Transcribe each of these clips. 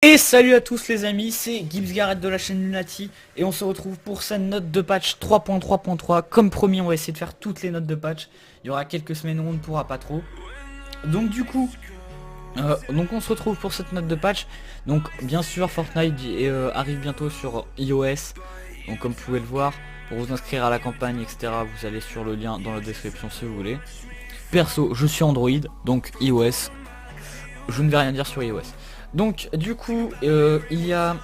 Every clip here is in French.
Et salut à tous les amis, c'est Gibbs Garrett de la chaîne Lunati et on se retrouve pour cette note de patch 3.3.3. Comme promis, on va essayer de faire toutes les notes de patch. Il y aura quelques semaines où on ne pourra pas trop. Donc du coup, on se retrouve pour cette note de patch. Donc bien sûr, Fortnite arrive bientôt sur iOS. Donc comme vous pouvez le voir, pour vous inscrire à la campagne, etc., vous allez sur le lien dans la description si vous voulez. Perso, je suis Android, donc iOS. Je ne vais rien dire sur iOS. Donc du coup il y a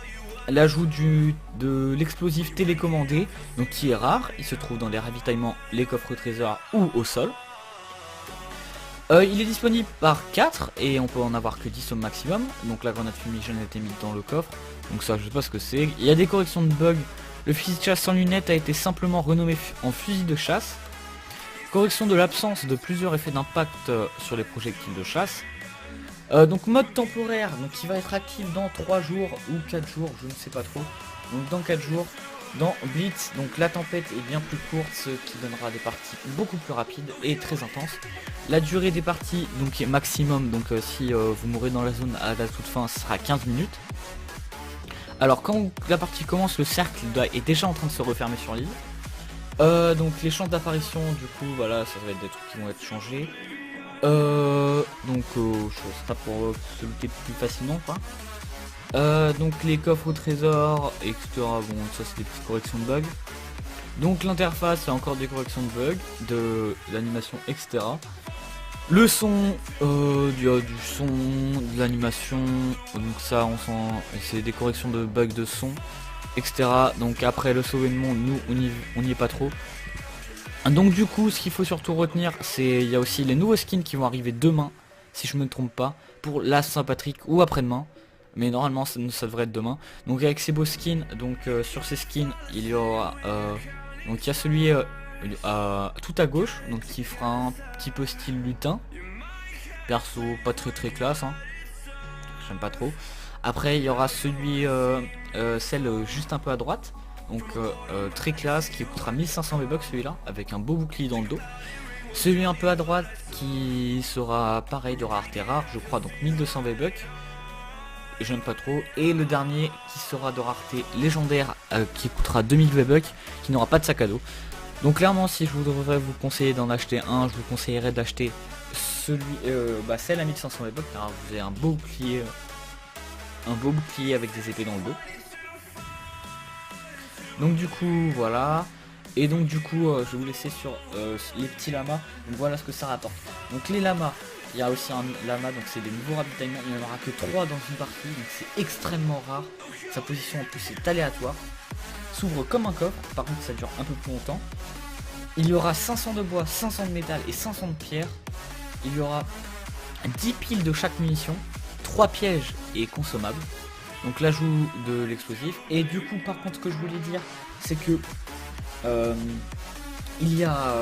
l'ajout de l'explosif télécommandé, donc qui est rare, il se trouve dans les ravitaillements, les coffres trésors ou au sol. Il est disponible par 4 et on peut en avoir que 10 au maximum. Donc la grenade fumigène a été mise dans le coffre, donc ça je sais pas ce que c'est. Il y a des corrections de bugs, le fusil de chasse sans lunettes a été simplement renommé en fusil de chasse. Correction de l'absence de plusieurs effets d'impact sur les projectiles de chasse. Donc mode temporaire, donc qui va être actif dans 3 jours ou 4 jours, je ne sais pas trop. Donc dans 4 jours, dans Blitz, donc la tempête est bien plus courte, ce qui donnera des parties beaucoup plus rapides et très intenses. La durée des parties donc est maximum, donc si vous mourrez dans la zone à la toute fin, ce sera 15 minutes. Alors quand la partie commence, le cercle est déjà en train de se refermer sur l'île. Donc les champs d'apparition, du coup voilà, ça va être des trucs qui vont être changés. Ce sera pour se looter plus facilement quoi. Donc les coffres au trésor, etc. Bon, ça c'est des petites corrections de bugs. Donc l'interface, c'est encore des corrections de bugs, de l'animation, etc. Le son, du son, de l'animation, donc ça on sent, c'est des corrections de bugs de son, etc. Donc après le sauver le monde, nous on n'y est pas trop. Donc du coup, ce qu'il faut surtout retenir, c'est il y a aussi les nouveaux skins qui vont arriver demain, si je me trompe pas, pour la Saint-Patrick ou après-demain. Mais normalement, ça devrait être demain. Donc avec ces beaux skins, donc sur ces skins, il y aura donc il y a celui tout à gauche, donc qui fera un petit peu style lutin. Perso, pas très classe, hein. J'aime pas trop. Après, il y aura celui, celle juste un peu à droite. Donc très classe, qui coûtera 1500 V-Bucks celui-là, avec un beau bouclier dans le dos. Celui un peu à droite qui sera pareil de rareté rare, je crois, donc 1200 V-Bucks. J'aime pas trop. Et le dernier qui sera de rareté légendaire, qui coûtera 2000 V-Bucks, qui n'aura pas de sac à dos. Donc clairement, si je voudrais vous conseiller d'en acheter un, je vous conseillerais d'acheter celui, celle à 1500 V-Bucks, car vous avez un beau bouclier avec des épées dans le dos. Donc du coup voilà. Et donc du coup je vais vous laisser sur les petits lamas. Donc voilà ce que ça rapporte. Donc les lamas, il y a aussi un lama, donc c'est des nouveaux ravitaillements. Il n'y en aura que 3 dans une partie, donc c'est extrêmement rare. Sa position en plus est aléatoire. S'ouvre comme un coffre, par contre ça dure un peu plus longtemps. Il y aura 500 de bois, 500 de métal et 500 de pierre. Il y aura 10 piles de chaque munition, 3 pièges et consommables. Donc l'ajout de l'explosif. Et du coup par contre ce que je voulais dire, c'est que il y a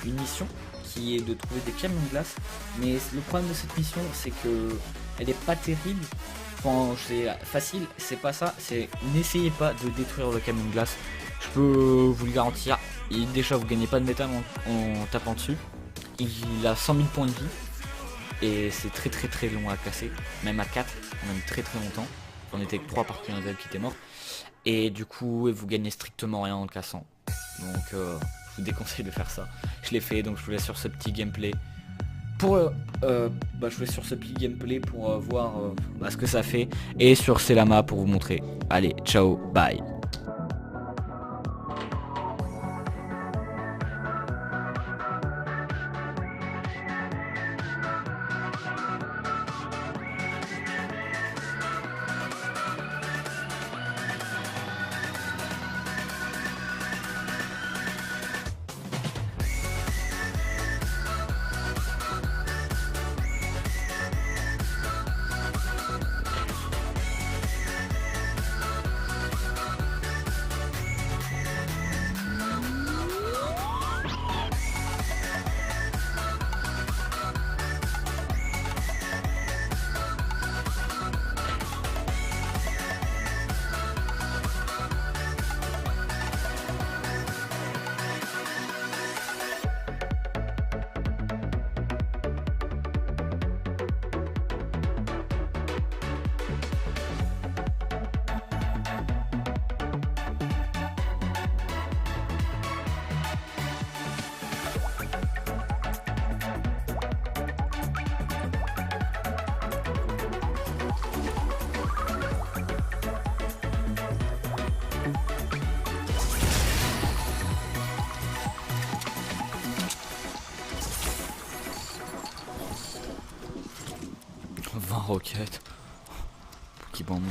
une mission qui est de trouver des camions de glace. Mais le problème de cette mission, c'est que elle est pas terrible. Quand c'est facile, c'est pas ça, c'est n'essayez pas de détruire le camion de glace. Je peux vous le garantir, déjà vous gagnez pas de métal en tapant dessus. Il a 100 000 points de vie. Et c'est très long à casser, même à 4, on a mis très longtemps. On était que 3 par qui qui étaient morts. Et du coup vous gagnez strictement rien en le cassant. Donc je vous déconseille de faire ça. Je l'ai fait, donc je vous laisse sur ce petit gameplay. Pour voir ce que ça fait. Et sur ces lamas pour vous montrer. Allez, ciao, bye. 20 roquettes. Pour qu'il bande.